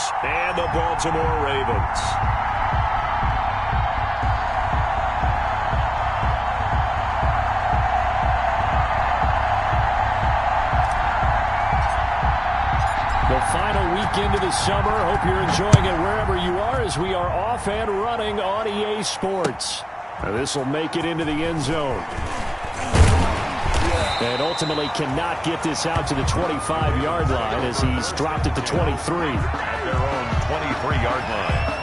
Bengals and the Baltimore Ravens. The final weekend of the summer. Hope you're enjoying it wherever you are as we are off and running on EA Sports. This will make it into the end zone. And ultimately cannot get this out to the 25-yard line as he's dropped it to 23. At their own 23-yard line.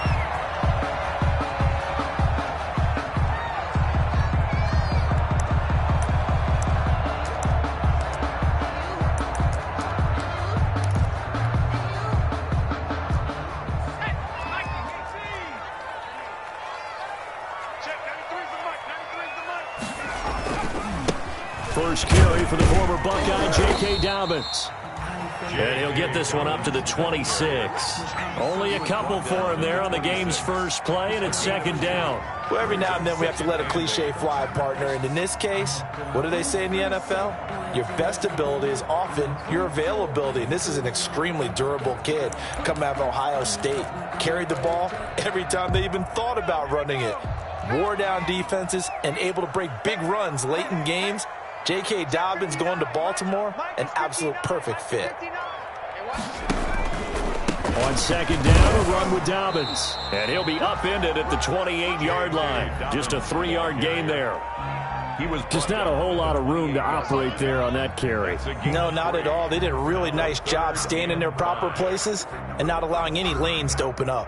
First carry for the former Buckeye, J.K. Dobbins. And he'll get this one up to the 26. Only a couple for him there on the game's first play, and it's second down. Well, every now and then we have to let a cliche fly, partner. And in this case, what do they say in the NFL? Your best ability is often your availability. And this is an extremely durable kid coming out of Ohio State. Carried the ball every time they even thought about running it. Wore down defenses and able to break big runs late in games. J.K. Dobbins going to Baltimore, an absolute perfect fit. On second down, a run with Dobbins. And he'll be upended at the 28-yard line. Just a 3-yard gain there. He was just not a whole lot of room to operate there on that carry. No, not at all. They did a really nice job staying in their proper places and not allowing any lanes to open up.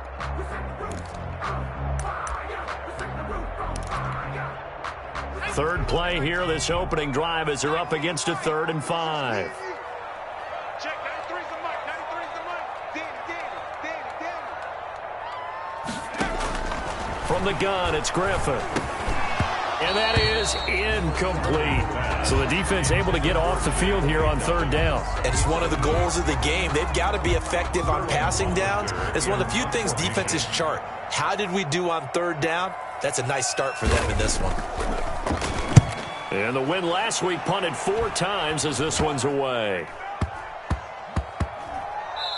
Third play here, this opening drive as they're up against a 3rd and 5. From the gun, it's Griffin. And that is incomplete. So the defense able to get off the field here on 3rd down. And it's one of the goals of the game. They've got to be effective on passing downs. It's one of the few things defenses chart. How did we do on 3rd down? That's a nice start for them in this one. And the win last week punted 4 times as this one's away.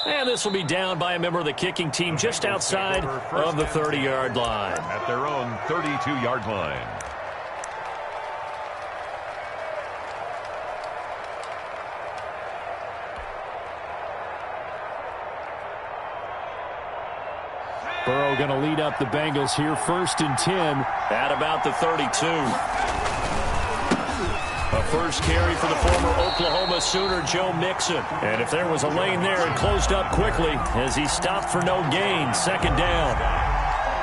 And this will be down by a member of the kicking team just outside of the 30-yard line. At their own 32-yard line. Burrow going to lead up the Bengals here, 1st and 10 at about the 32. A first carry for the former Oklahoma Sooner, Joe Mixon. And if there was a lane there, it closed up quickly as he stopped for no gain. 2nd down.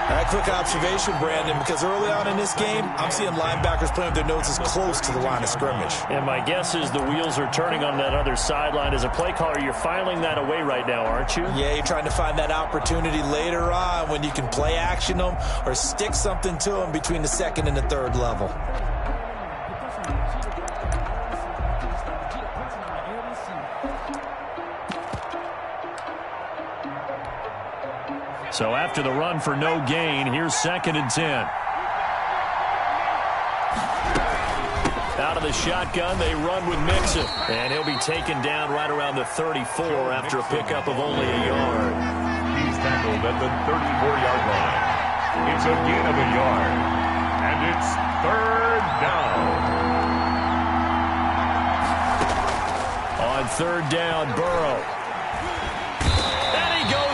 All right, quick observation, Brandon, because early on in this game, I'm seeing linebackers playing with their noses close to the line of scrimmage. And my guess is the wheels are turning on that other sideline. As a play caller, you're filing that away right now, aren't you? Yeah, you're trying to find that opportunity later on when you can play action them or stick something to them between the 2nd and the 3rd level. So after the run for no gain, here's 2nd and 10. Out of the shotgun, they run with Mixon. And he'll be taken down right around the 34 after a pickup of only a yard. He's tackled at the 34-yard line. It's a gain of a yard. And it's 3rd down. On 3rd down, Burrow.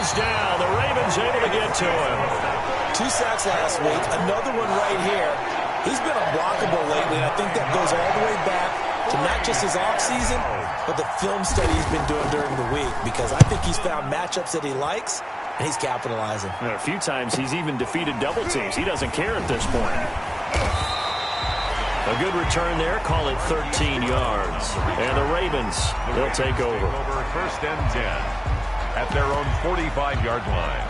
Down. The Ravens able to get to him. 2 sacks last week. Another one right here. He's been unblockable lately, and I think that goes all the way back to not just his offseason, but the film study he's been doing during the week, because I think he's found matchups that he likes, and he's capitalizing. And a few times he's even defeated double teams. He doesn't care at this point. A good return there. Call it 13 yards. And the Ravens, they'll take over. 1st and 10. At their own 45-yard line.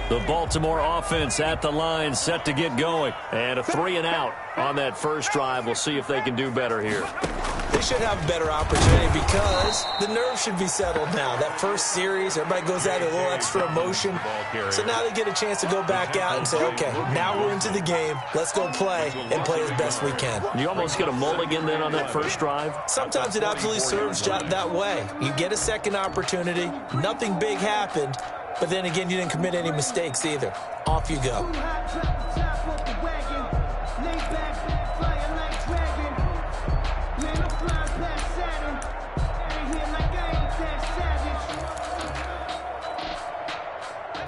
The Baltimore offense at the line, set to get going. And a 3 and out on that first drive. We'll see if they can do better here. They should have a better opportunity because the nerves should be settled now. That first series, everybody goes out with a little extra emotion. So now they get a chance to go back out and say, okay, now we're into the game. Let's go play and play as best we can. You almost get a mulligan then on that first drive? Sometimes it absolutely serves that way. You get a second opportunity. Nothing big happened. But then again, you didn't commit any mistakes either. Off you go.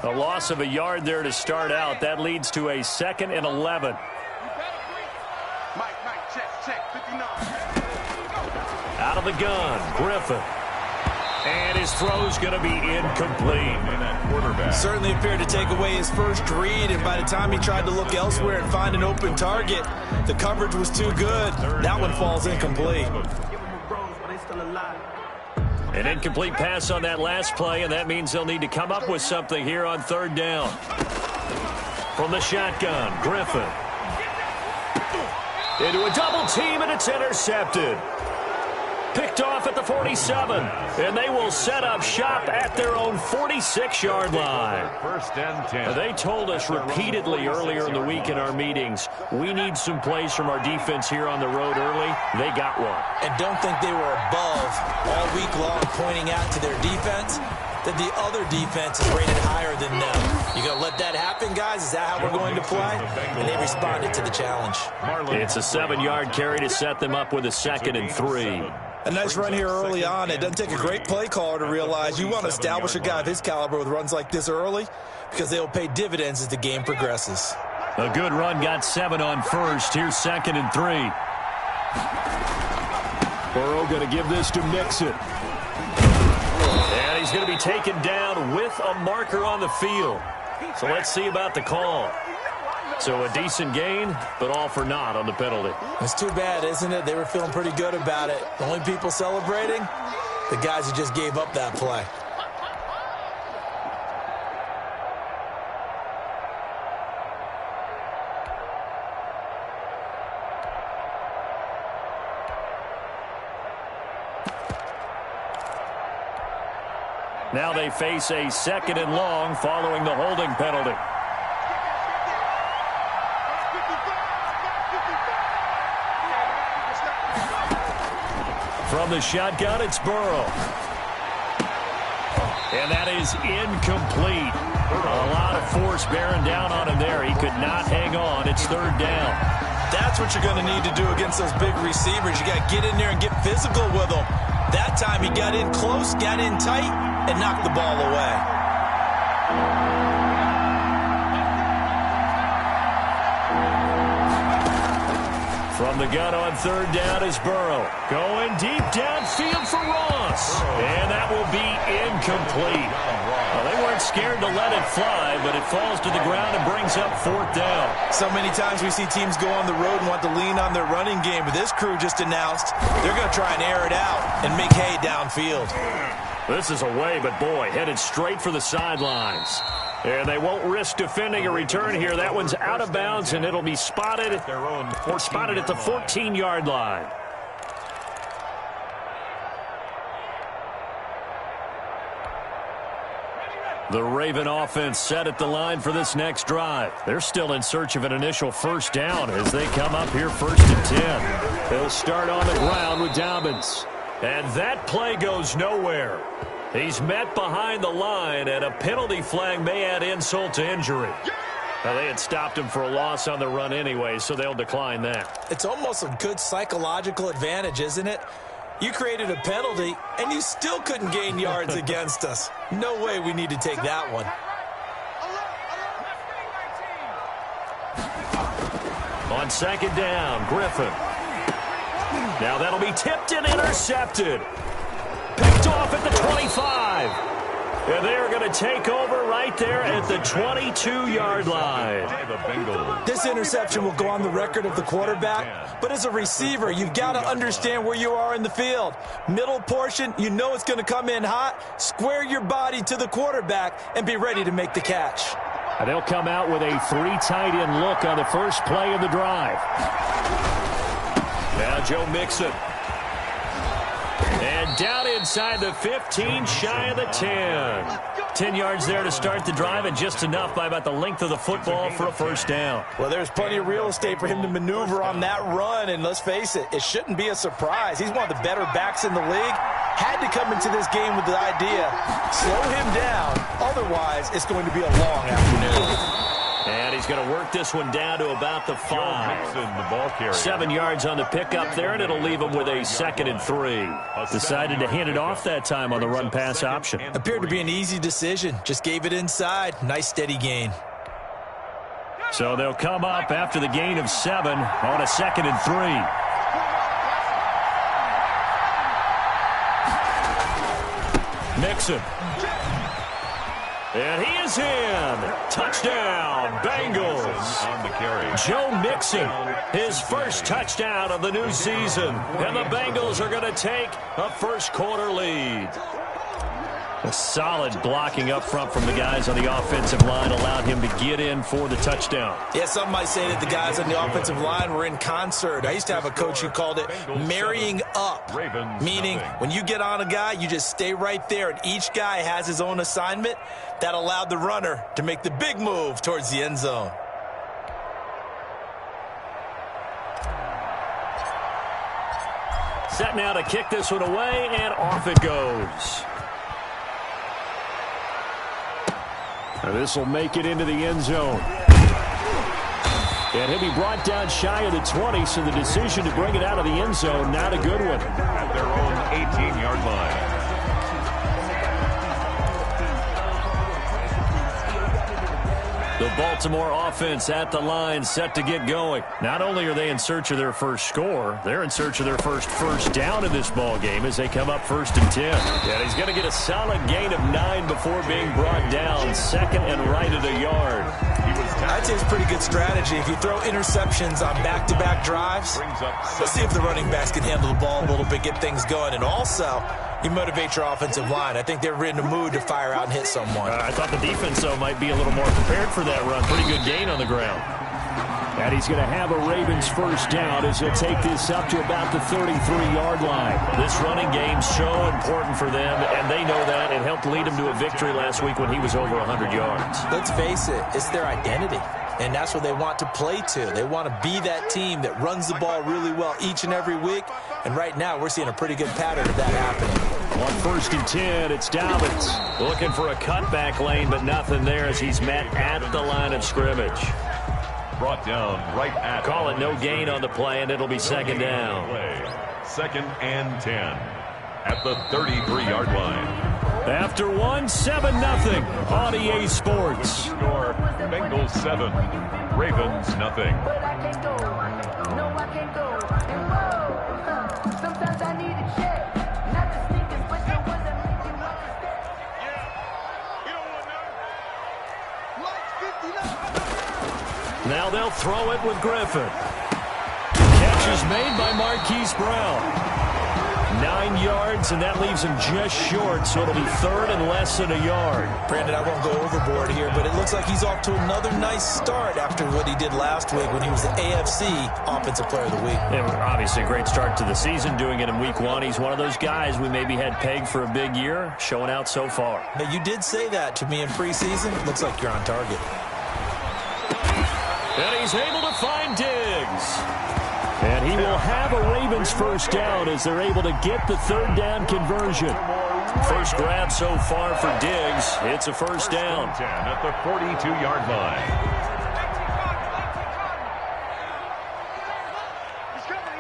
A loss of a yard there to start out. That leads to a 2nd and 11. Out of the gun, Griffin. And his throw's going to be incomplete. Certainly appeared to take away his first read, and by the time he tried to look elsewhere and find an open target, the coverage was too good. That one falls incomplete. An incomplete pass on that last play, and that means they'll need to come up with something here on 3rd down. From the shotgun, Griffin. Into a double team, and it's intercepted. Picked off at the 47, and they will set up shop at their own 46-yard line. 1st and 10. They told us repeatedly earlier in the week in our meetings, we need some plays from our defense here on the road early. They got one. And don't think they were above all week long pointing out to their defense that the other defense is rated higher than them. You going to let that happen, guys? Is that how we're going to play? And they responded to the challenge. It's a 7-yard carry to set them up with a 2nd and 3. A nice run here early on. It doesn't take a great play caller to realize you want to establish a guy of his caliber with runs like this early because they'll pay dividends as the game progresses. A good run got 7 on first. Here's 2nd and 3. Burrow going to give this to Mixon. And he's going to be taken down with a marker on the field. So let's see about the call. So a decent gain, but all for naught on the penalty. It's too bad, isn't it? They were feeling pretty good about it. The only people celebrating, the guys who just gave up that play. Now they face a 2nd and long following the holding penalty. From the shotgun, it's Burrow. And that is incomplete. A lot of force bearing down on him there. He could not hang on. It's 3rd down. That's what you're going to need to do against those big receivers. You got to get in there and get physical with them. That time he got in close, got in tight, and knocked the ball away. From the gun on 3rd down is Burrow. Going deep downfield for Ross. And that will be incomplete. Well, they weren't scared to let it fly, but it falls to the ground and brings up 4th down. So many times we see teams go on the road and want to lean on their running game, but this crew just announced they're going to try and air it out and make hay downfield. This is away, but boy, headed straight for the sidelines. And they won't risk defending a return here. That one's out of bounds, and it'll be spotted at the 14-yard line. The Raven offense set at the line for this next drive. They're still in search of an initial 1st down as they come up here 1st and 10. They'll start on the ground with Dobbins. And that play goes nowhere. He's met behind the line, and a penalty flag may add insult to injury. Now, they had stopped him for a loss on the run anyway, so they'll decline that. It's almost a good psychological advantage, isn't it? You created a penalty, and you still couldn't gain yards against us. No way we need to take that one. On 2nd down, Griffin. Now that'll be tipped and intercepted. Picked off at the 25. And they're going to take over right there at the 22-yard line. This interception will go on the record of the quarterback, but as a receiver, you've got to understand where you are in the field. Middle portion, you know it's going to come in hot. Square your body to the quarterback and be ready to make the catch. And they'll come out with a 3 tight end look on the first play of the drive. Now Joe Mixon. And down inside the 15, shy of the 10. 10 yards there to start the drive, and just enough by about the length of the football for a first down. Well, there's plenty of real estate for him to maneuver on that run, and let's face it, it shouldn't be a surprise. He's one of the better backs in the league. Had to come into this game with the idea, slow him down, otherwise it's going to be a long afternoon. And he's going to work this one down to about the 5. 7 yards on the pickup there, and it'll leave him with a 2nd and 3. Decided to hand it off that time on the run-pass option. Appeared to be an easy decision. Just gave it inside. Nice steady gain. So they'll come up after the gain of 7 on a 2nd and 3. Mixon. And he is in. Touchdown, Bengals. On the carry. Joe Mixon, his first touchdown of the new season. And the Bengals are going to take a first-quarter lead. A solid blocking up front from the guys on the offensive line allowed him to get in for the touchdown. Yeah, some might say that the guys on the offensive line were in concert. I used to have a coach who called it marrying up, meaning when you get on a guy, you just stay right there, and each guy has his own assignment. That allowed the runner to make the big move towards the end zone. Set now to kick this one away, and off it goes. This will make it into the end zone. And he'll be brought down shy of the 20, so the decision to bring it out of the end zone, not a good one. At their own 18-yard line. The Baltimore offense at the line, set to get going. Not only are they in search of their first score, they're in search of their first down in this ball game as they come up 1st and 10. And he's going to get a solid gain of 9 before being brought down, 2nd and right at a yard. I'd say it's a pretty good strategy. If you throw interceptions on back-to-back drives, let's see if the running backs can handle the ball a little bit, get things going, and also you motivate your offensive line. I think they're in the mood to fire out and hit someone. I thought the defense, though, might be a little more prepared for that run. Pretty good gain on the ground. And he's going to have a Ravens first down as he'll take this up to about the 33-yard line. This running game's so important for them, and they know that. It helped lead him to a victory last week when he was over 100 yards. Let's face it, it's their identity, and that's what they want to play to. They want to be that team that runs the ball really well each and every week, and right now we're seeing a pretty good pattern of that happening. On 1st and 10, it's Dobbins looking for a cutback lane, but nothing there as he's met at the line of scrimmage. Brought down right at. Call it no gain on the play, and it'll be 2nd down. 2nd and 10 at the 33-yard line. After 1, 7-0 on EA Sports. Score, Bengals 7, Ravens nothing. Now they'll throw it with Griffin. Catch is made by Marquise Brown. 9 yards, and that leaves him just short, so it'll be 3rd and less than a yard. Brandon, I won't go overboard here, but it looks like he's off to another nice start after what he did last week when he was the AFC Offensive Player of the Week. Yeah, obviously a great start to the season, doing it in Week 1. He's one of those guys we maybe had pegged for a big year, showing out so far. Now, you did say that to me in preseason. Looks like you're on target. And he's able to find Diggs. And he will have a Ravens first down as they're able to get the 3rd down conversion. First grab so far for Diggs. It's a first down. 10 at the 42-yard line. He's coming.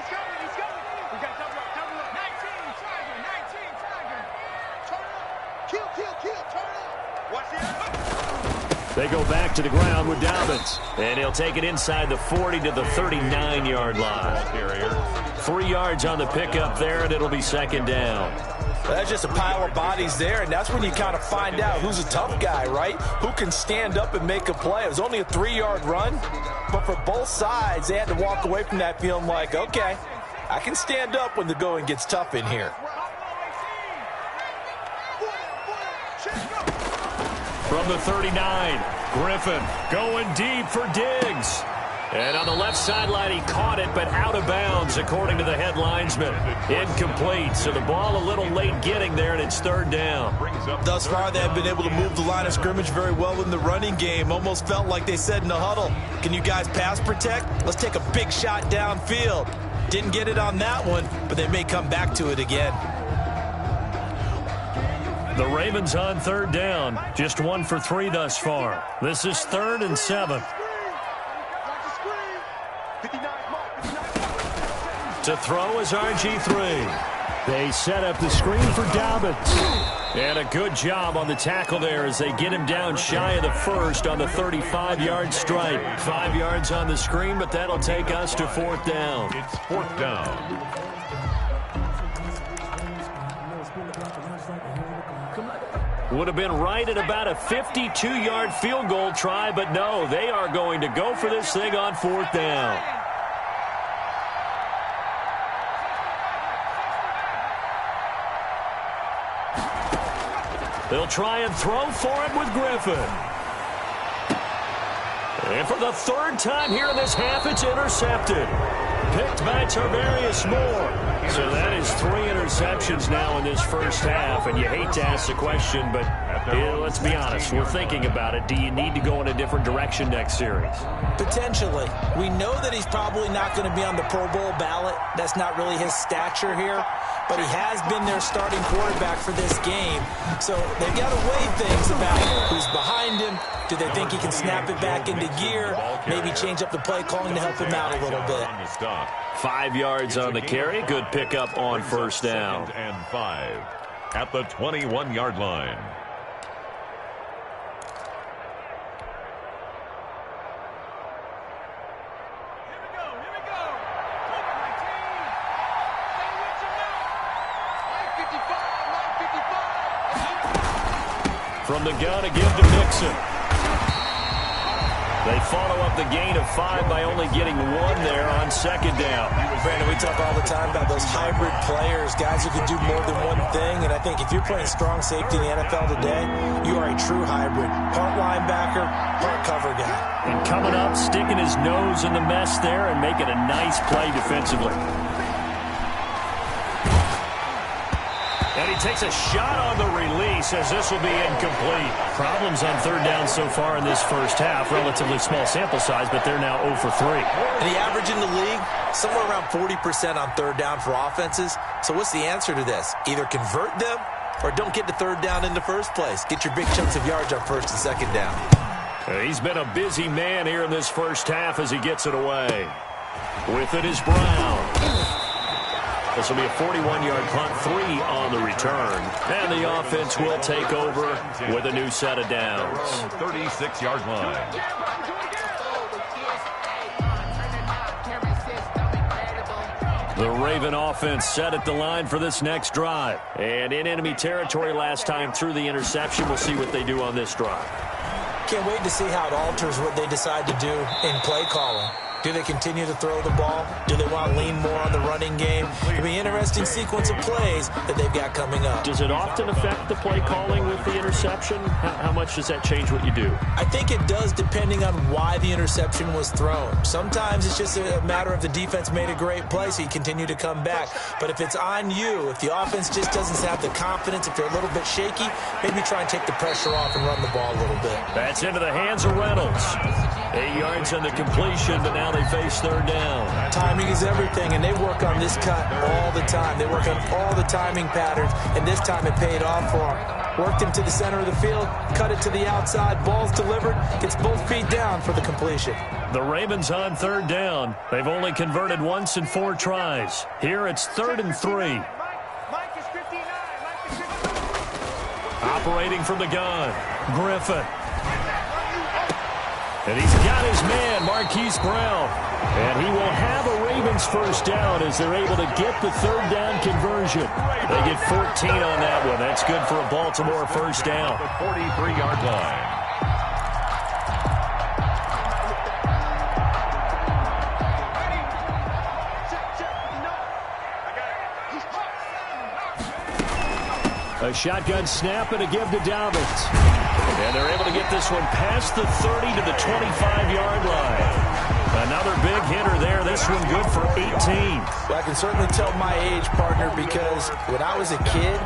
We got double up. 19, Tiger. Turn up. Kill. Turn up. Watch it. They go back to the ground with Dobbins. And he'll take it inside the 40 to the 39-yard line. 3 yards on the pickup there, and it'll be 2nd down. Well, that's just a pile of bodies there, and that's when you kind of find out who's a tough guy, right? Who can stand up and make a play. It was only a 3-yard run, but for both sides, they had to walk away from that feeling like, okay, I can stand up when the going gets tough in here. From the 39, Griffin going deep for Diggs. And on the left sideline, he caught it, but out of bounds, according to the head linesman. Incomplete, so the ball a little late getting there, and it's third down. Thus far, they have been able to move the line of scrimmage very well in the running game. Almost felt like they said in the huddle, can you guys pass protect? Let's take a big shot downfield. Didn't get it on that one, but they may come back to it again. The Ravens on third down, just 1 for 3 thus far. This is 3rd and 7. To throw is RG3. They set up the screen for Dobbins. And a good job on the tackle there as they get him down shy of the first on the 35-yard stripe. 5 yards on the screen, but that'll take us to 4th down. It's 4th down. Would have been right at about a 52-yard field goal try, but no, they are going to go for this thing on 4th down. They'll try and throw for it with Griffin. And for the 3rd time here in this half, it's intercepted. Picked by Tarvarius Moore. So that is 3 interceptions now in this first half. And you hate to ask the question, but let's be honest. We're thinking about it. Do you need to go in a different direction next series? Potentially. We know that he's probably not going to be on the Pro Bowl ballot. That's not really his stature here. But he has been their starting quarterback for this game. So they've got to weigh things about who's behind him. Do they think he can snap it back into gear? Maybe change up the play calling to help him out a little bit. 5 yards on the carry. Good pickup on first down. 2nd and 5 at the 21-yard line. From the gun, a give to Mixon. They follow up the gain of 5 by only getting 1 there on 2nd down. Brandon, we talk all the time about those hybrid players, guys who can do more than one thing. And I think if you're playing strong safety in the NFL today, you are a true hybrid. Part linebacker, part cover guy. And coming up, sticking his nose in the mess there and making a nice play defensively. And he takes a shot on the release as this will be incomplete. Problems on 3rd down so far in this first half. Relatively small sample size, but they're now 0 for 3. And the average in the league, somewhere around 40% on 3rd down for offenses. So what's the answer to this? Either convert them or don't get to 3rd down in the first place. Get your big chunks of yards on 1st and 2nd down. He's been a busy man here in this first half as he gets it away. With it is Brown. This will be a 41-yard punt, 3 on the return. And the offense will take over with a new set of downs. 36-yard line. The Raven offense set at the line for this next drive. And in enemy territory last time through the interception. We'll see what they do on this drive. Can't wait to see how it alters what they decide to do in play calling. Do they continue to throw the ball? Do they want to lean more on the running game? It'll be an interesting sequence of plays that they've got coming up. Does it often affect the play calling with the interception? How much does that change what you do? I think it does depending on why the interception was thrown. Sometimes it's just a matter of the defense made a great play, so you continue to come back. But if it's on you, if the offense just doesn't have the confidence, if they're a little bit shaky, maybe try and take the pressure off and run the ball a little bit. That's into the hands of Reynolds. 8 yards on the completion, but now they face 3rd down. Timing is everything, and they work on this cut all the time. They work on all the timing patterns, and this time it paid off for them. Worked him to the center of the field, cut it to the outside, ball's delivered, gets both feet down for the completion. The Ravens on 3rd down. They've only converted once in 4 tries. Here it's 3rd and 3. Operating from the gun, Griffin. And he's got his man, Marquise Brown. And he will have a Ravens first down as they're able to get the 3rd down conversion. They get 14 on that one. That's good for a Baltimore first down. The 43-yard line. A shotgun snap and a give to Dobbins. And they're able to get this one past the 30 to the 25-yard line. Another big hitter there. This one good for 18. Well, I can certainly tell my age, partner, because when I was a kid,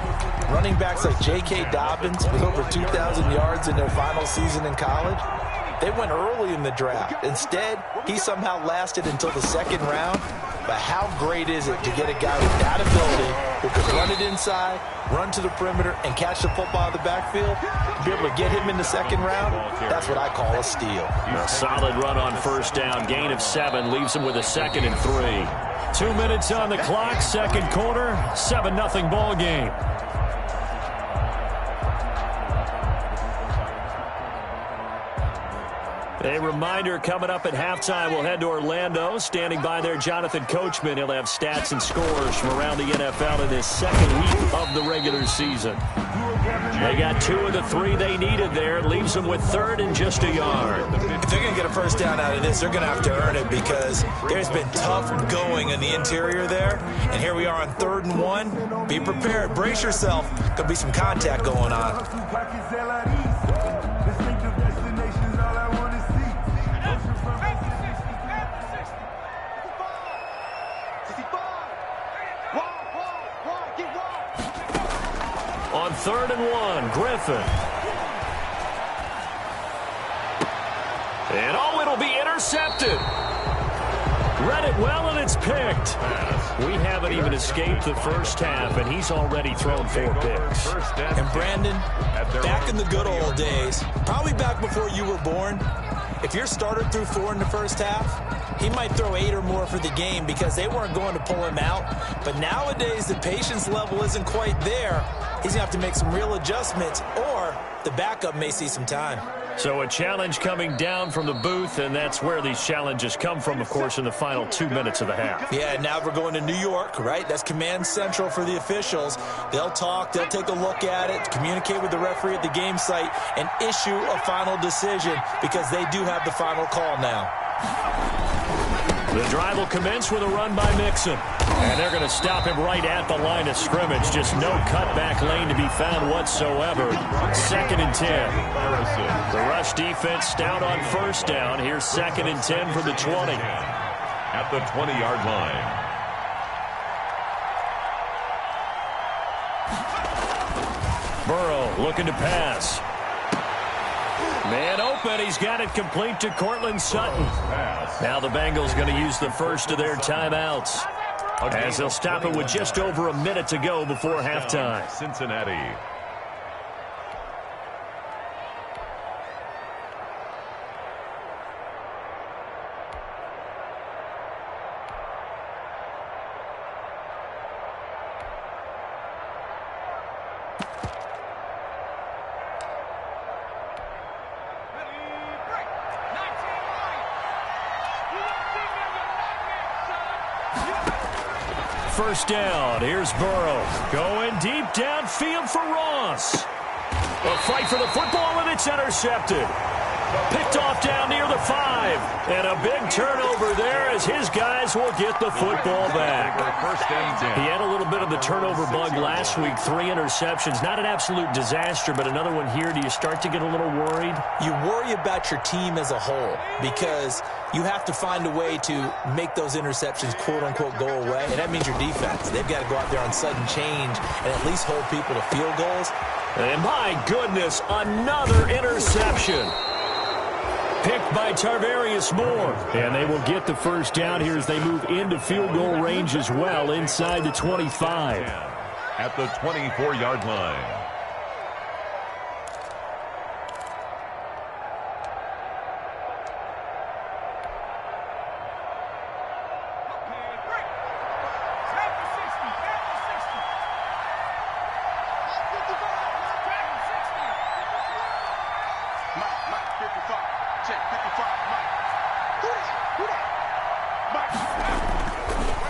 running backs like J.K. Dobbins with over 2,000 yards in their final season in college, they went early in the draft. Instead, he somehow lasted until the second round. But how great is it to get a guy with that ability who can run it inside, run to the perimeter, and catch the football in the backfield? Be able to get him in the second round, that's what I call a steal. A solid run on first down. Gain of 7 leaves him with a 2nd and 3. 2 minutes on the clock, second quarter, 7-0 ball game. A reminder, coming up at halftime, we'll head to Orlando. Standing by there, Jonathan Coachman. He'll have stats and scores from around the NFL in his second week of the regular season. They got 2 of the 3 they needed there. Leaves them with 3rd and just a yard. If they're going to get a first down out of this, they're going to have to earn it because there's been tough going in the interior there. And here we are on 3rd and 1. Be prepared. Brace yourself. Could be some contact going on. On 3rd and 1, Griffin. And oh, it'll be intercepted. Read it well, and it's picked. We haven't even escaped the first half, and he's already thrown 4 picks. And Brandon, back in the good old days, probably back before you were born, if your starter threw 4 in the first half, he might throw 8 or more for the game because they weren't going to pull him out. But nowadays, the patience level isn't quite there. He's going to have to make some real adjustments, or the backup may see some time. So a challenge coming down from the booth, and that's where these challenges come from, of course, in the final 2 minutes of the half. Yeah, now we're going to New York, right? That's command central for the officials. They'll talk, they'll take a look at it, communicate with the referee at the game site, and issue a final decision because they do have the final call now. The drive will commence with a run by Mixon. And they're going to stop him right at the line of scrimmage. Just no cutback lane to be found whatsoever. 2nd and 10. The rush defense stout on first down. Here's 2nd and 10 for the 20. At the 20-yard line. Burrow looking to pass. Man open. He's got it complete to Cortland Sutton. Now the Bengals going to use the first of their timeouts, as they'll stop it with just over a minute to go before halftime. Cincinnati. First down. Here's Burrow going deep downfield for Ross. A fight for the football, and it's intercepted. Picked off down near the 5. And a big turnover there as his guys will get the football back. He had a little bit of the turnover bug last week. 3 interceptions. Not an absolute disaster, but another one here. Do you start to get a little worried? You worry about your team as a whole because you have to find a way to make those interceptions, quote-unquote, go away. And that means your defense. They've got to go out there on sudden change and at least hold people to field goals. And my goodness, another interception. Picked by Tarvarius Moore. And they will get the first down here as they move into field goal range as well inside the 25. At the 24-yard line.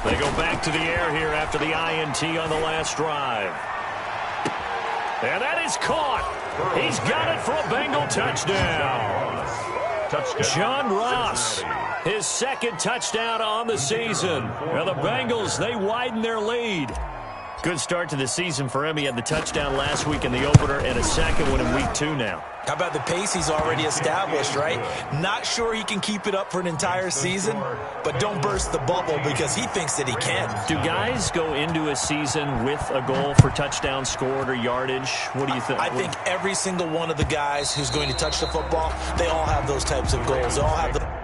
They go back to the air here after the INT on the last drive. And that is caught. He's got it for a Bengal touchdown. John Ross, his second touchdown on the season. Now the Bengals, they widen their lead. Good start to the season for him. He had the touchdown last week in the opener and a second one in week 2 now. How about the pace he's already established, right? Not sure he can keep it up for an entire season, but don't burst the bubble because he thinks that he can. Do guys go into a season with a goal for touchdown scored or yardage? What do you think? I think every single one of the guys who's going to touch the football, they all have those types of goals. They all have the...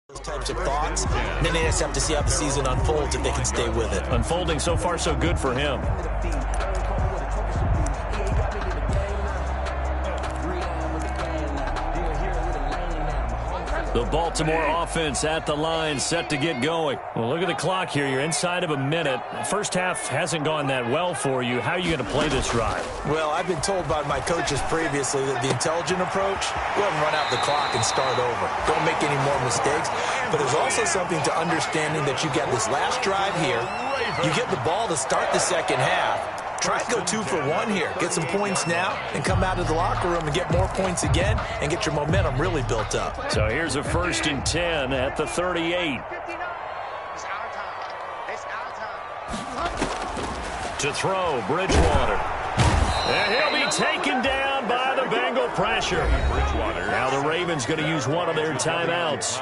those types of thoughts. And then they just have to see how the season unfolds if they can stay with it. Unfolding so far so good for him. The Baltimore offense at the line, set to get going. Well, look at the clock here. You're inside of a minute. First half hasn't gone that well for you. How are you going to play this drive? Well, I've been told by my coaches previously that the intelligent approach, go ahead and run out the clock and start over. Don't make any more mistakes. But there's also something to understanding that you get this last drive here. You get the ball to start the second half. Try and go 2 for 1 here. Get some points now and come out of the locker room and get more points again and get your momentum really built up. So here's a 1st and 10 at the 38. To throw, Bridgewater. And he'll be taken down by the Bengal pressure. Now the Ravens going to use one of their timeouts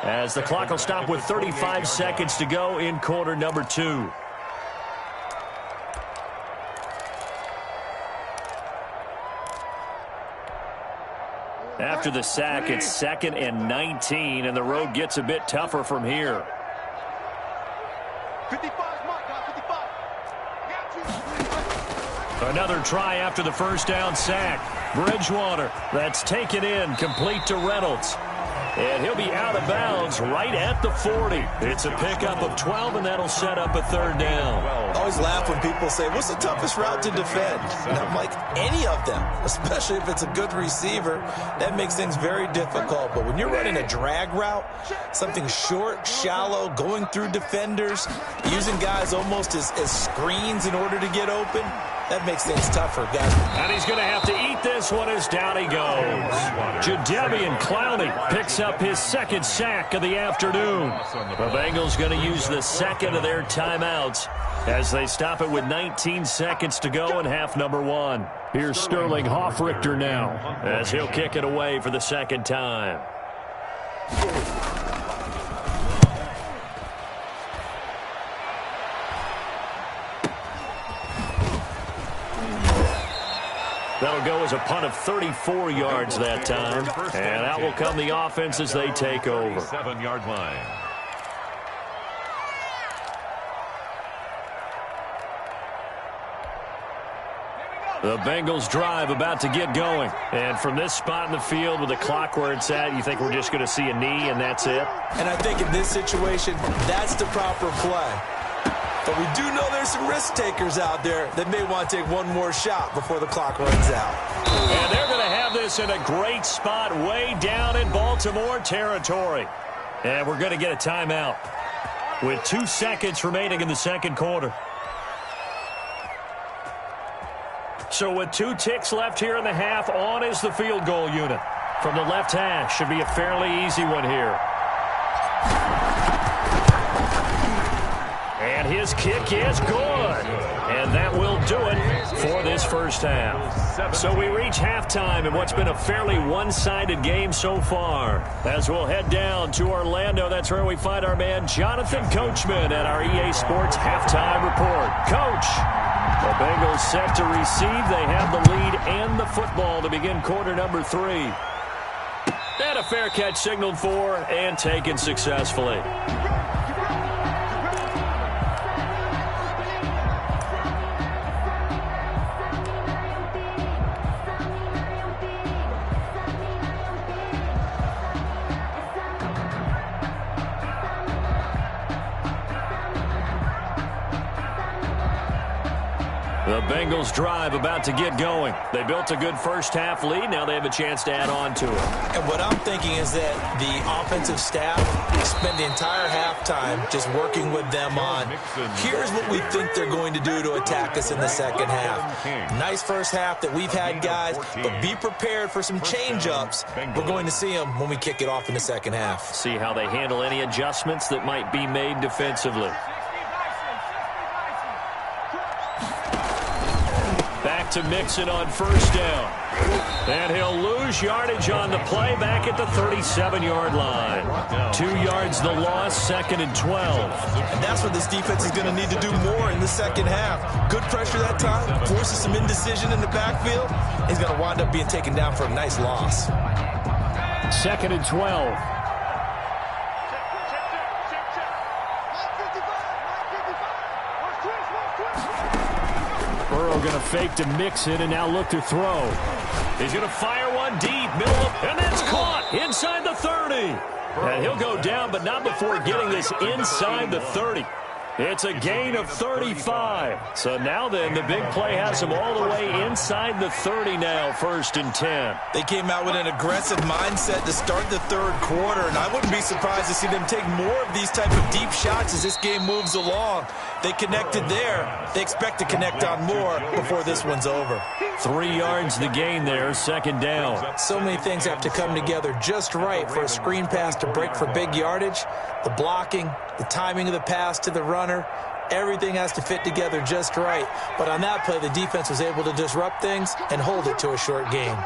as the clock will stop with 35 seconds to go in quarter number 2. After the sack, it's 2nd and 19, and the road gets a bit tougher from here. 55, Mark, 55. Another try after the first down sack. Bridgewater, that's taken in, complete to Reynolds. And he'll be out of bounds right at the 40. It's a pickup of 12, and that'll set up a 3rd down. I always laugh when people say, what's the toughest route to defend? And I'm like, any of them, especially if it's a good receiver. That makes things very difficult. But when you're running a drag route, something short, shallow, going through defenders, using guys almost as screens in order to get open, that makes things tougher, guys. And he's going to have to eat this one as down he goes. Jadeveon Clowney picks up his 2nd sack of the afternoon. The Bengals going to use the 2nd of their timeouts as they stop it with 19 seconds to go in half number 1. Here's Sterling Hoffrichter now as he'll kick it away for the 2nd time. That'll go as a punt of 34 yards that time. And out will come the offense as they take over. 7-yard line. The Bengals drive about to get going. And from this spot in the field with the clock where it's at, you think we're just going to see a knee and that's it? And I think in this situation, that's the proper play. But we do know there's some risk takers out there that may want to take one more shot before the clock runs out. And they're going to have this in a great spot way down in Baltimore territory. And we're going to get a timeout with 2 seconds remaining in the 2nd quarter. So with 2 ticks left here in the half, on is the field goal unit. From the left hash, should be a fairly easy one here. And his kick is good. And that will do it for this first half. So we reach halftime in what's been a fairly one-sided game so far. As we'll head down to Orlando, that's where we find our man Jonathan Coachman at our EA Sports Halftime Report. Coach, the Bengals set to receive. They have the lead and the football to begin quarter number 3. And a fair catch signaled for and taken successfully. The Bengals drive about to get going. They built a good first-half lead. Now they have a chance to add on to it. And what I'm thinking is that the offensive staff spent the entire halftime just working with them on, here's what we think they're going to do to attack us in the second half. Nice first half that we've had, guys, but be prepared for some change-ups. We're going to see them when we kick it off in the second half. See how they handle any adjustments that might be made defensively. Back to Mixon on first down. And he'll lose yardage on the play back at the 37-yard line. 2 yards the loss, 2nd and 12. And that's what this defense is going to need to do more in the second half. Good pressure that time, forces some indecision in the backfield. He's going to wind up being taken down for a nice loss. 2nd and 12. Burrow going to fake to Mixon and now look to throw. He's going to fire one deep, middle of, and it's caught inside the 30. And he'll go down, but not before getting this inside the 30. It's a gain of 35. So now then, the big play has him all the way inside the 30 now, 1st and 10. They came out with an aggressive mindset to start the third quarter, and I wouldn't be surprised to see them take more of these type of deep shots as this game moves along. They connected there. They expect to connect on more before this one's over. 3 yards the gain there, 2nd down. So many things have to come together just right for a screen pass to break for big yardage. The blocking, the timing of the pass to the runner, everything has to fit together just right. But on that play, the defense was able to disrupt things and hold it to a short gain.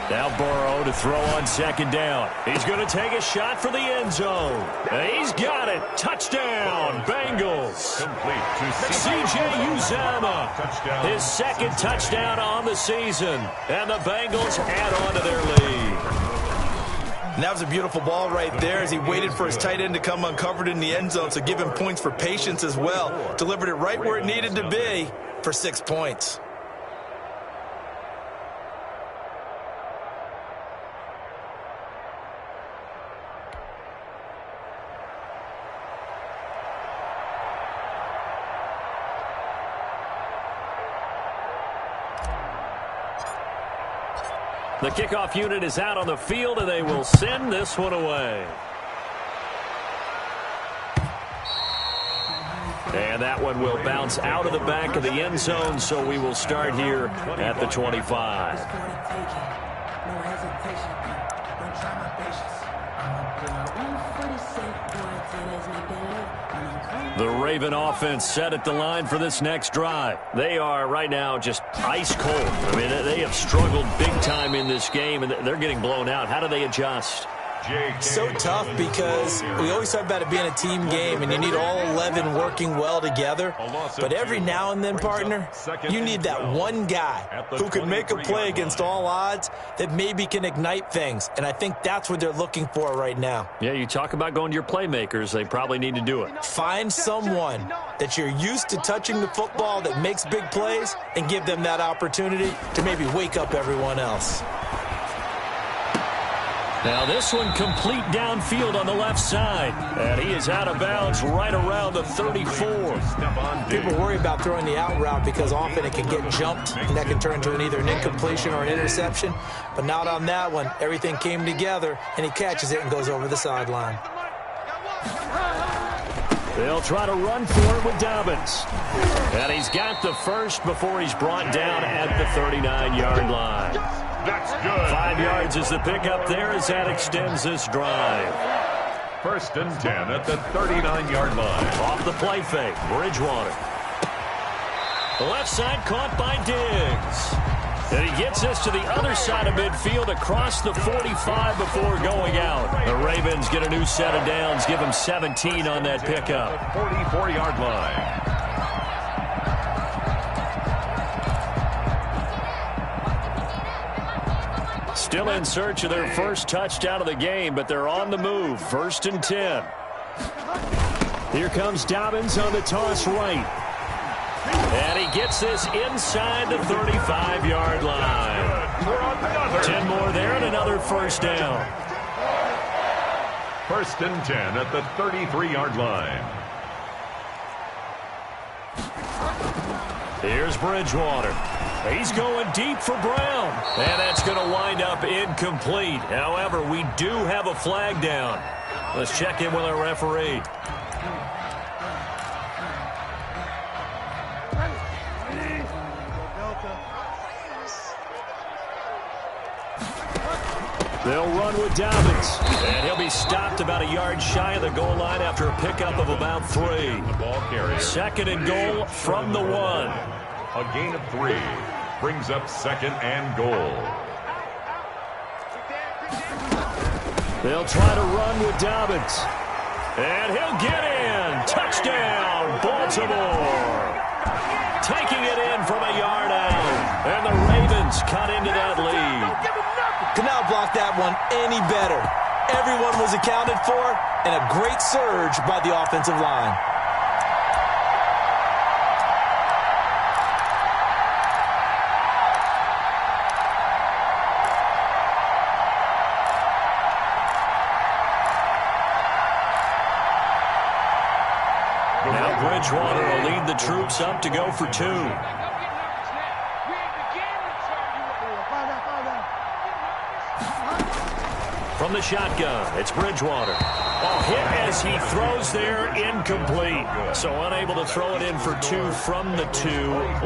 Now Burrow to throw on 2nd down. He's going to take a shot for the end zone. And he's got it. Touchdown, Bengals. Complete to C.J. Uzomah. His 2nd touchdown on the season. And the Bengals add on to their lead. And that was a beautiful ball right there as he waited for his tight end to come uncovered in the end zone, so give him points for patience as well. Delivered it right where it needed to be for 6 points. The kickoff unit is out on the field, and they will send this one away. And that one will bounce out of the back of the end zone, so we will start here at the 25. The Raven offense set at the line for this next drive. They are right now just ice cold. I mean, they have struggled big time in this game, and they're getting blown out. How do they adjust? So tough because we always talk about it being a team game and you need all 11 working well together. But every now and then, partner, you need that one guy who can make a play against all odds that maybe can ignite things. And I think that's what they're looking for right now. Yeah, you talk about going to your playmakers. They probably need to do it. Find someone that you're used to touching the football that makes big plays and give them that opportunity to maybe wake up everyone else. Now this one complete downfield on the left side. And he is out of bounds right around the 34. People worry about throwing the out route because often it can get jumped and that can turn into either an incompletion or an interception. But not on that one. Everything came together and he catches it and goes over the sideline. They'll try to run for it with Dobbins. And he's got the first before he's brought down at the 39-yard line. That's good. 5 yards is the pickup there as that extends this drive. 1st and 10 at the 39-yard line. Off the play fake, Bridgewater. The left side caught by Diggs. And he gets us to the other side of midfield across the 45 before going out. The Ravens get a new set of downs, give them 17 on that pickup. 44-yard line. Still in search of their first touchdown of the game, but they're on the move. 1st and 10. Here comes Dobbins on the toss right. And he gets this inside the 35-yard line. 10 more there and another first down. First and 10 at the 33-yard line. Here's Bridgewater. He's going deep for Brown. And that's going to wind up incomplete. However, we do have a flag down. Let's check in with our referee. They'll run with Dobbins. And he'll be stopped about a yard shy of the goal line after a pickup of about 3. The ball carrier. Second and goal from the 1. A gain of 3 brings up second and goal. They'll try to run with Dobbins. And he'll get in. Touchdown, Baltimore. Taking it in from a yard out. And the Ravens cut into that lead. Could not block that one any better. Everyone was accounted for, and a great surge by the offensive line. Now Bridgewater will lead the troops up to go for 2. From the shotgun, it's Bridgewater. Oh, hit as he throws there, incomplete. So unable to throw it in for 2 from the 2.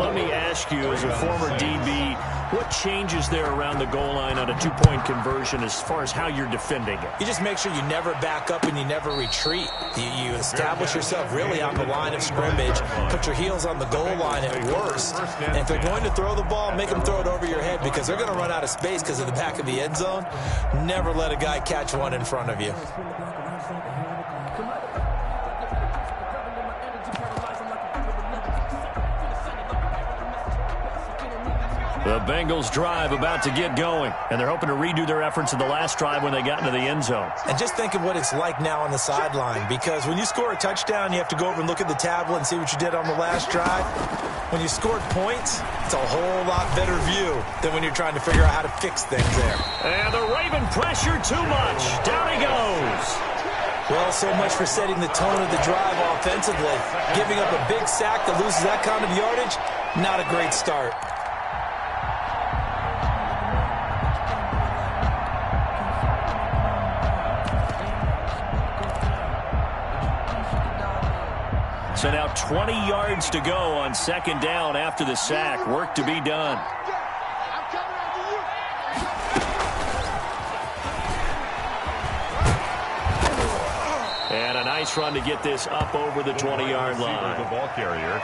Let me ask you, as a former DB, what changes there around the goal line on a 2-point conversion as far as how you're defending it? You just make sure you never back up and you never retreat. You establish yourself really on the line of scrimmage, put your heels on the goal line at worst. And if they're going to throw the ball, make them throw it over your head because they're going to run out of space because of the back of the end zone. Never let a guy catch one in front of you. The Bengals drive about to get going, and they're hoping to redo their efforts in the last drive when they got into the end zone. And just think of what it's like now on the sideline, because when you score a touchdown, you have to go over and look at the tablet and see what you did on the last drive. When you scored points, it's a whole lot better view than when you're trying to figure out how to fix things there. And the Raven pressure too much. Down he goes. Well, so much for setting the tone of the drive offensively. Giving up a big sack that loses that kind of yardage, not a great start. So now 20 yards to go on second down after the sack. Work to be done. And a nice run to get this up over the 20-yard line. The ball carrier.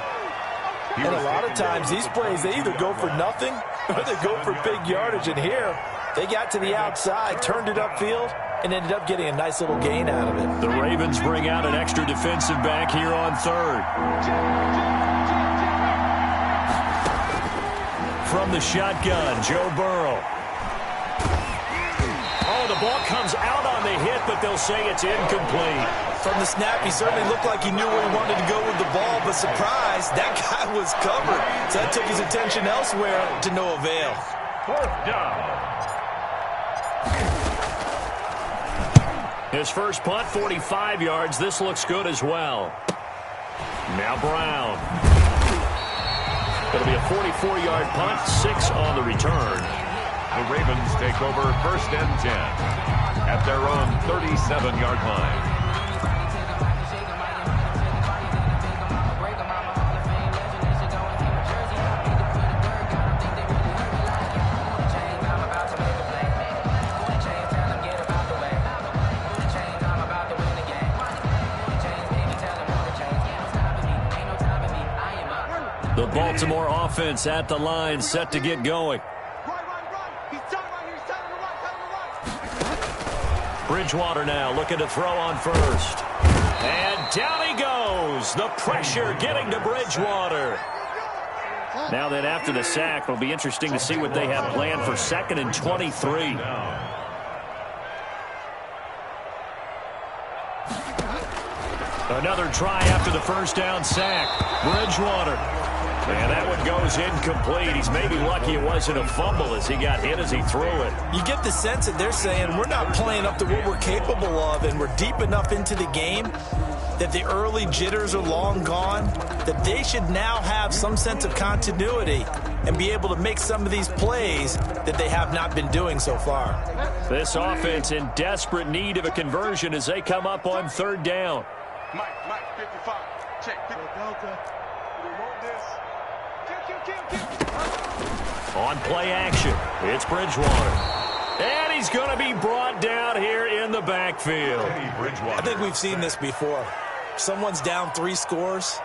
And a lot of times these plays, they either go for nothing or they go for big yardage. And here, they got to the outside, turned it upfield, and ended up getting a nice little gain out of it. The Ravens bring out an extra defensive back here on third. From the shotgun, Joe Burrow. Oh, the ball comes out on the hit, but they'll say it's incomplete. From the snap, he certainly looked like he knew where he wanted to go with the ball, but surprise, that guy was covered. So that took his attention elsewhere to no avail. Fourth down. His first punt, 45 yards. This looks good as well. Now Brown. It'll be a 44-yard punt, 6 on the return. The Ravens take over first and 10 at their own 37-yard line. The Baltimore offense at the line, set to get going. Bridgewater now looking to throw on first. And down he goes. The pressure getting to Bridgewater. Now that after the sack, it'll be interesting to see what they have planned for second and 23. Another try after the first down sack. Bridgewater. And that one goes incomplete. He's maybe lucky it wasn't a fumble as he got hit as he threw it. You get the sense that they're saying we're not playing up to what we're capable of, and we're deep enough into the game that the early jitters are long gone, that they should now have some sense of continuity and be able to make some of these plays that they have not been doing so far. This offense in desperate need of a conversion as they come up on third down. Mike, 55. Check. Delta. We want this. Kill. On play action, it's Bridgewater. And he's going to be brought down here in the backfield. I think we've seen this before. Someone's down 3 scores.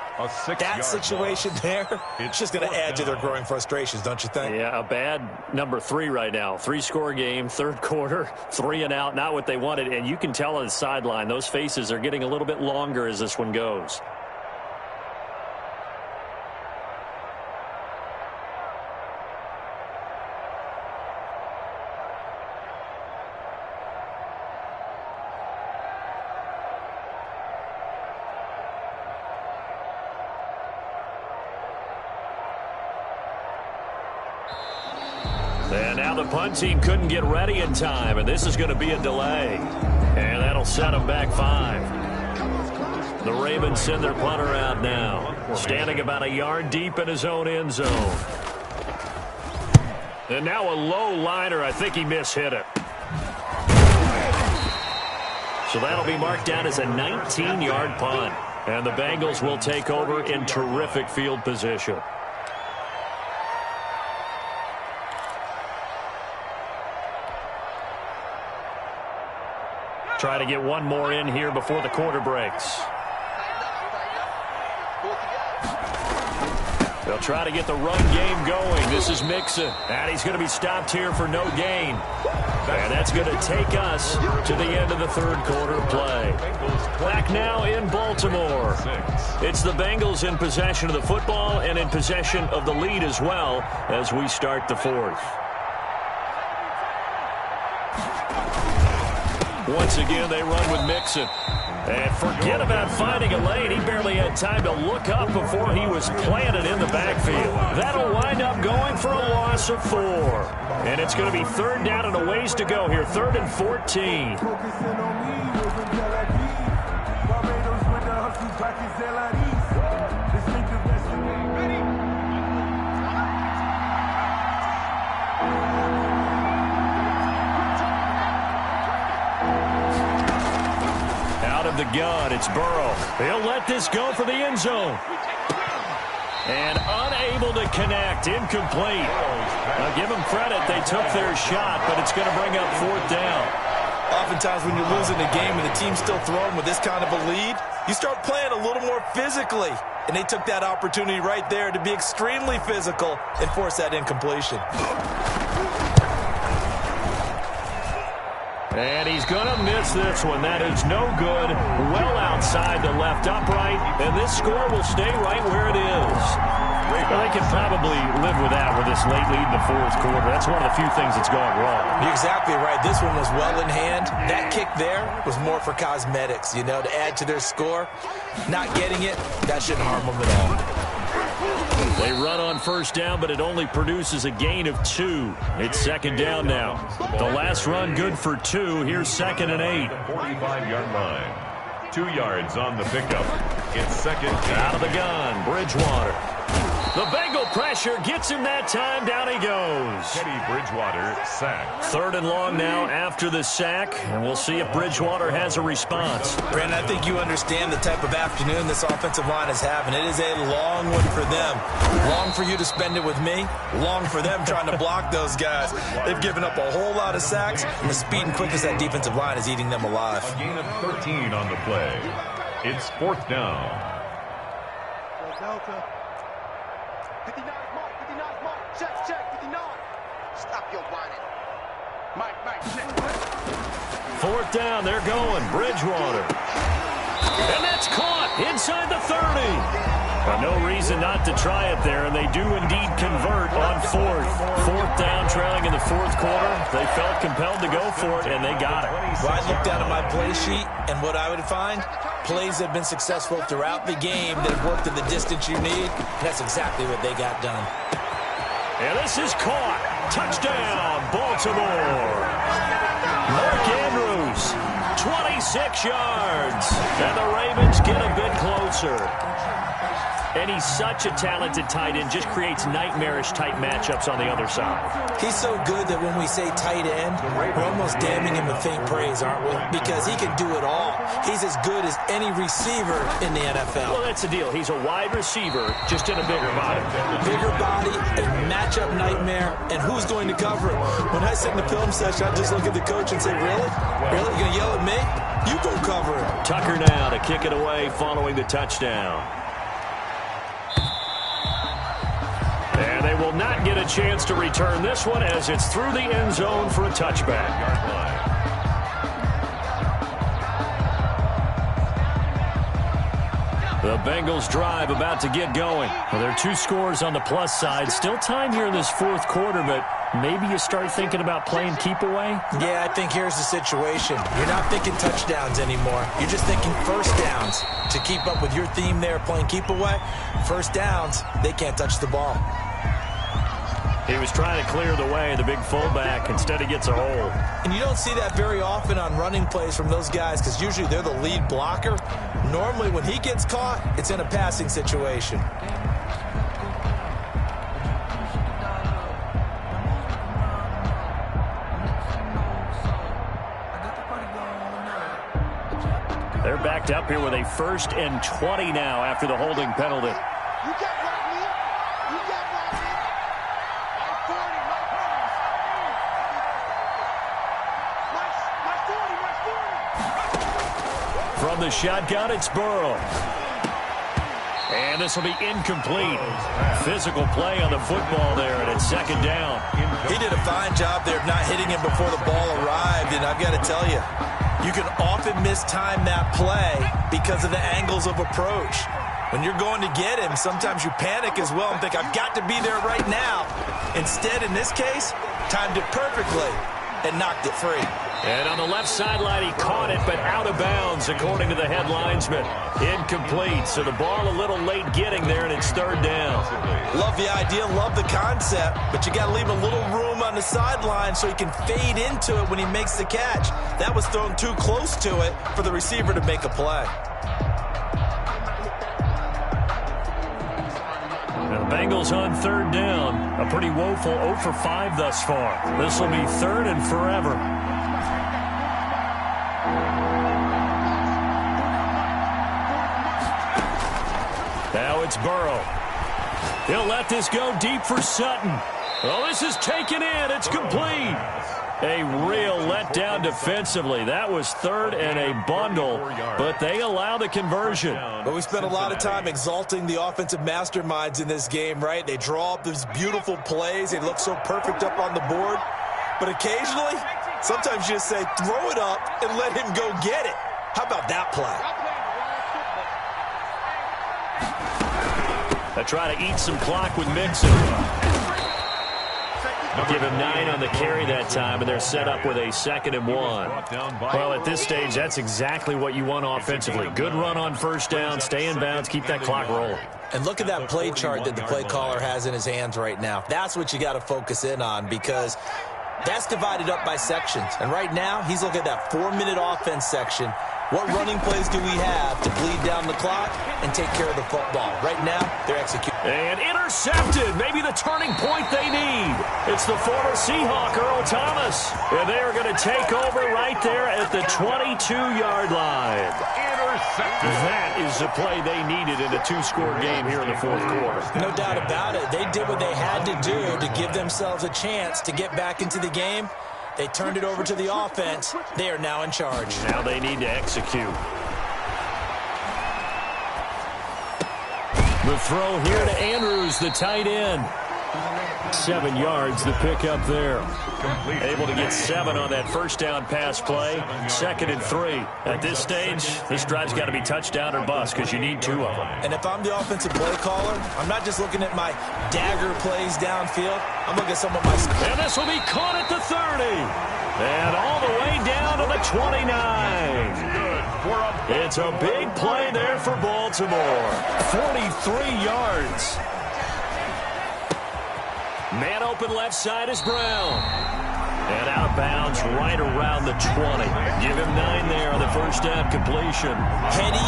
That situation there, it's just going to add to their growing frustrations, don't you think? Yeah, a bad number 3 right now. 3-score game, third quarter, 3 and out, not what they wanted. And you can tell on the sideline, those faces are getting a little bit longer as this one goes. And now the punt team couldn't get ready in time, and this is going to be a delay. And that'll set them back 5. The Ravens send their punter out now, standing about a yard deep in his own end zone. And now a low liner. I think he mishit it. So that'll be marked down as a 19-yard punt. And the Bengals will take over in terrific field position. Try to get one more in here before the quarter breaks. They'll try to get the run game going. This is Mixon. And he's going to be stopped here for no gain. And that's going to take us to the end of the third quarter play. Back now in Baltimore. It's the Bengals in possession of the football and in possession of the lead as well as we start the fourth. Once again, they run with Mixon. And forget about finding a lane. He barely had time to look up before he was planted in the backfield. That'll wind up going for a loss of 4. And it's going to be third down and a ways to go here. 3rd and 14. The gun, it's Burrow. He'll let this go for the end zone. And unable to connect, incomplete. Now give them credit, they took their shot, but it's going to bring up 4th down. Oftentimes when you're losing a game and the team's still throwing with this kind of a lead, you start playing a little more physically. And they took that opportunity right there to be extremely physical and force that incompletion. And he's going to miss this one. That is no good. Well outside the left upright. And this score will stay right where it is. Well, they can probably live with that with this late lead in the fourth quarter. That's one of the few things that's gone wrong. You're exactly right. This one was well in hand. That kick there was more for cosmetics, you know, to add to their score. Not getting it, that shouldn't harm them at all. They run on first down, but it only produces a gain of 2. It's second down now. The last run good for 2. Here's 2nd and 8. 45-yard line. 2 yards on the pickup. It's second. Out of the gun, Bridgewater. The Bengal pressure gets him that time. Down he goes. Teddy Bridgewater sacked. 3rd and long now after the sack, and we'll see if Bridgewater has a response. Brandon, I think you understand the type of afternoon this offensive line is having. It is a long one for them. Long for you to spend it with me. Long for them trying to block those guys. They've given up a whole lot of sacks, and the speed and quickness of that defensive line is eating them alive. A gain of 13 on the play. It's 4th down. Delta. 59 mark. Check, 59. Stop your whining. Mike, check. 4th down, they're going. Bridgewater. And that's caught inside the 30. No reason not to try it there, and they do indeed convert on fourth. Fourth down, trailing in the fourth quarter. They felt compelled to go for it, and they got it. Well, I looked down at my play sheet, and what I would find, plays have been successful throughout the game that have worked in the distance you need. That's exactly what they got done. And this is caught. Touchdown, Baltimore. Mark Andrews, 26 yards. And the Ravens get a bit closer. And he's such a talented tight end, just creates nightmarish-type matchups on the other side. He's so good that when we say tight end, we're almost damning him with faint praise, aren't we? Because he can do it all. He's as good as any receiver in the NFL. Well, that's the deal. He's a wide receiver, just in a bigger body. Bigger body, a matchup nightmare, and who's going to cover it? When I sit in the film session, I just look at the coach and say, really? Really? You're going to yell at me? You go cover it. Tucker now to kick it away following the touchdown. And they will not get a chance to return this one as it's through the end zone for a touchback. The Bengals drive about to get going. Well, there are two scores on the plus side. Still time here in this fourth quarter, but maybe you start thinking about playing keep away? Yeah, I think here's the situation. You're not thinking touchdowns anymore. You're just thinking first downs. To keep up with your theme there, playing keep away, first downs, they can't touch the ball. He was trying to clear the way, the big fullback. Instead, he gets a hole. And you don't see that very often on running plays from those guys because usually they're the lead blocker. Normally, when he gets caught, it's in a passing situation. They're backed up here with a 1st and 20 now after the holding penalty. You can't block me. You can't block me. My 40. From the shotgun, it's Burrow. And this will be incomplete. Physical play on the football there, and it's 2nd down. He did a fine job there of not hitting him before the ball arrived, and I've got to tell you, you can often mistime that play because of the angles of approach. When you're going to get him, sometimes you panic as well and think, I've got to be there right now. Instead, in this case, timed it perfectly and knocked it free. And on the left sideline, he caught it, but out of bounds, according to the head linesman. Incomplete, so the ball a little late getting there, and it's 3rd down. Love the idea, love the concept, but you got to leave a little room on the sideline so he can fade into it when he makes the catch. That was thrown too close to it for the receiver to make a play. Now the Bengals on 3rd down. A pretty woeful 0 for 5 thus far. This will be 3rd and forever. Now it's Burrow. He'll let this go deep for Sutton. Well, this is taken in. It's complete. A real letdown defensively. That was 3rd and a bundle, but they allow the conversion. But we spent a lot of time exalting the offensive masterminds in this game, right? They draw up these beautiful plays. They look so perfect up on the board. But occasionally, sometimes you just say, throw it up and let him go get it. How about that play? They try to eat some clock with Mixon. Give him 9 on the carry that time, and they're set up with a 2nd and 1. Well, at this stage, that's exactly what you want offensively. Good run on 1st down, stay in bounds, keep that clock rolling. And look at that play chart that the play caller has in his hands right now. That's what you got to focus in on because that's divided up by sections. And right now, he's looking at that 4-minute offense section. What running plays do we have to bleed down the clock and take care of the football? Right now, they're executing. And intercepted. Maybe the turning point they need. It's the former Seahawk, Earl Thomas. And they are going to take over right there at the 22-yard line. That is the play they needed in a 2-score game here in the 4th quarter. No doubt about it. They did what they had to do to give themselves a chance to get back into the game. They turned it over to the offense. They are now in charge. Now they need to execute. The throw here to Andrews, the tight end. 7 yards, the pickup there. Able to get 7 on that first down pass play. 2nd and 3. At this stage, this drive's got to be touchdown or bust because you need 2 of them. And if I'm the offensive play caller, I'm not just looking at my dagger plays downfield. I'm looking at some of my... And this will be caught at the 30. And all the way down to the 29. It's a big play there for Baltimore. 43 yards. Man open left side is Brown. And out of bounds right around the 20. Give him 9 there on the first down completion. Heady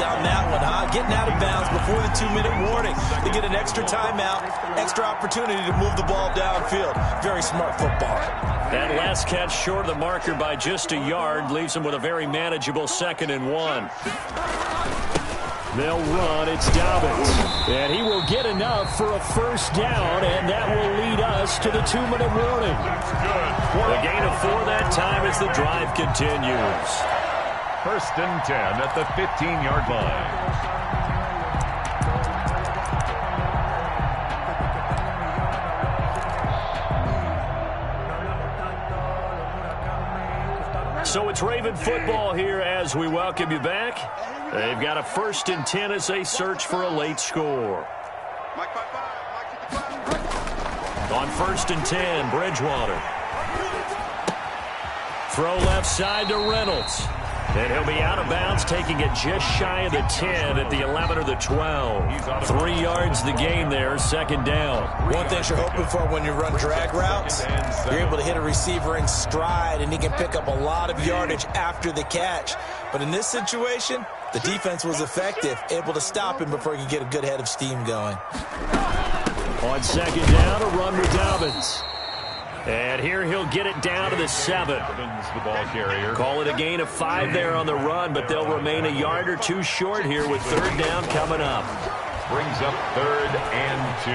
on that one, huh? Getting out of bounds before the 2-minute warning. They get an extra timeout, extra opportunity to move the ball downfield. Very smart football. That last catch short of the marker by just a yard leaves him with a very manageable 2nd and 1. They'll run. It's Dobbins. And he will get enough for a first down, and that will lead us to the 2-minute warning. A gain of 4 that time as the drive continues. 1st and 10 at the 15-yard line. So it's Raven football here as we welcome you back. They've got a 1st and 10 as they search for a late score. On 1st and 10, Bridgewater. Throw left side to Reynolds. And he'll be out of bounds, taking it just shy of the 10 at the 11 or the 12. 3 yards the gain there, 2nd down. One thing you're hoping for when you run drag routes, you're able to hit a receiver in stride, and he can pick up a lot of yardage after the catch. But in this situation, the defense was effective, able to stop him before he could get a good head of steam going. On 2nd down, a run with Dobbins. And here he'll get it down to the 7. The ball carrier. Call it a gain of 5 there on the run, but they'll remain a yard or 2 short here with 3rd down coming up. Brings up 3rd and 2.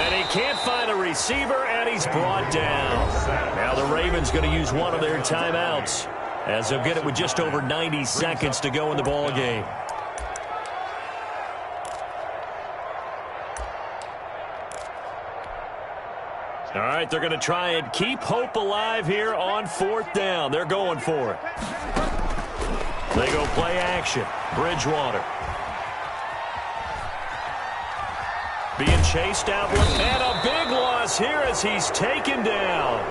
And he can't find a receiver, and he's brought down. Now the Ravens going to use one of their timeouts as they'll get it with just over 90 seconds to go in the ball game. All right, they're going to try and keep hope alive here on 4th down. They're going for it. They go play action. Bridgewater. Being chased out. And a big loss here as he's taken down.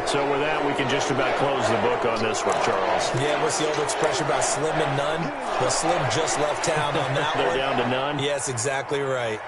So with that, we can just about close the book on this one, Charles. Yeah, what's the old expression about slim and none? Well, Slim just left town on that one. They're down to none? Yes, exactly right.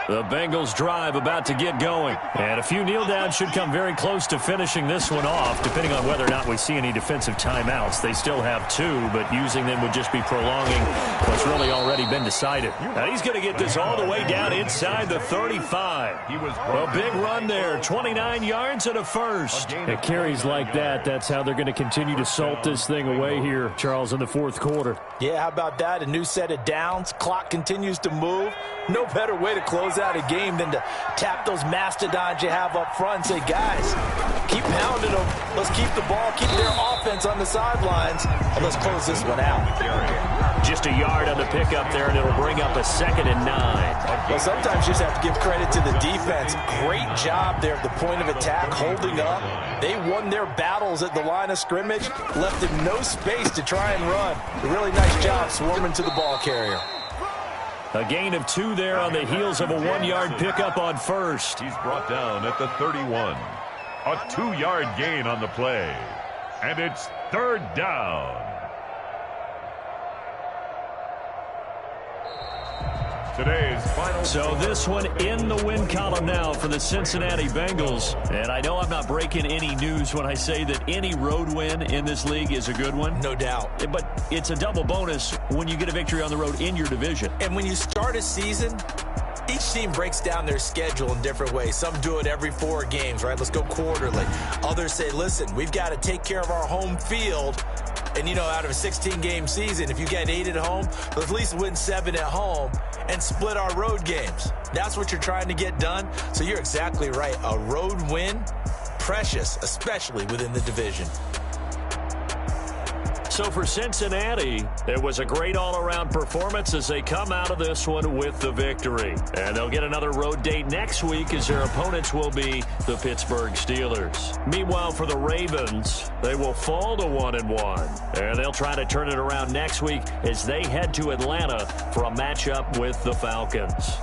The Bengals drive about to get going. And a few kneel downs should come very close to finishing this one off, depending on whether or not we see any defensive timeouts. They still have 2, but using them would just be prolonging what's really already been decided. Now he's going to get this all the way down inside the 35. A big run there, 29 yards and a first. It carries like that. That's how they're going to continue to salt this thing away here, Charles, in the 4th quarter. Yeah, how about that? A new set of downs. Clock continues to move. No better way to close out a game than to tap those mastodons you have up front and say, guys, keep pounding them. Let's keep the ball, keep their offense on the sidelines, and let's close this one out. Just a yard on the pickup there, and it'll bring up a 2nd and 9. Well, sometimes you just have to give credit to the defense. Great job there at the point of attack, holding up. They won their battles at the line of scrimmage, left them no space to try and run. A really nice job swarming to the ball carrier. A gain of 2 there on the heels of a 1-yard pickup on 1st. He's brought down at the 31. A 2-yard gain on the play. And it's 3rd down. Today's final. So this one in the win column now for the Cincinnati Bengals. And I know I'm not breaking any news when I say that any road win in this league is a good one. No doubt. But it's a double bonus when you get a victory on the road in your division. And when you start a season, each team breaks down their schedule in different ways. Some do it every 4 games, right? Let's go quarterly. Others say, listen, we've got to take care of our home field And, you know, out of a 16-game season, if you get 8 at home, let's at least win 7 at home and split our road games. That's what you're trying to get done. So you're exactly right. A road win, precious, especially within the division. So for Cincinnati, it was a great all-around performance as they come out of this one with the victory. And they'll get another road date next week as their opponents will be the Pittsburgh Steelers. Meanwhile, for the Ravens, they will fall to 1-1. And they'll try to turn it around next week as they head to Atlanta for a matchup with the Falcons.